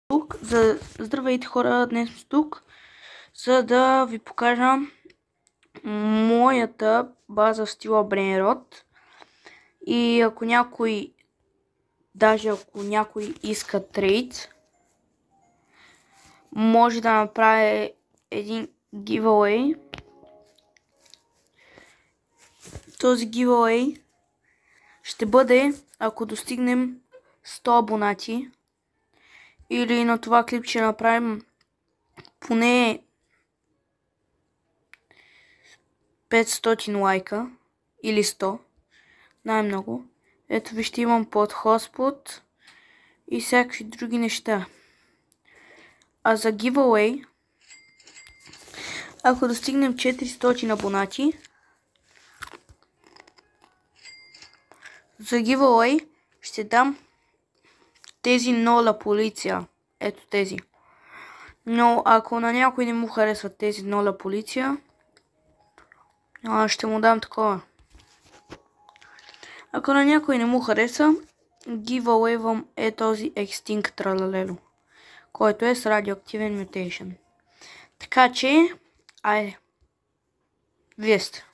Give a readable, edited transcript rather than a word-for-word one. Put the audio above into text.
тук. Здравейте хора, днес сме тук, за да ви покажа моята база в стила Brainrot. И ако някой, даже ако някой иска трейд, може да направи един giveaway. Този giveaway ще бъде, ако достигнем 100 абонати, или на това клип ще направим поне 500 лайка или 100, най-много. Ето вижте, имам под hotspot и всякакви други неща. А за giveaway, ако достигнем 400 абонати, за giveaway ще дам тези нола полиция. Ето тези. Но ако на някой не му харесват тези нола полиция, ще му дам такова. Ако на някой не му хареса, giveaway е този Extinct Tralalelo, който е с радиоактивен mutation. Така че, айде, вие сте.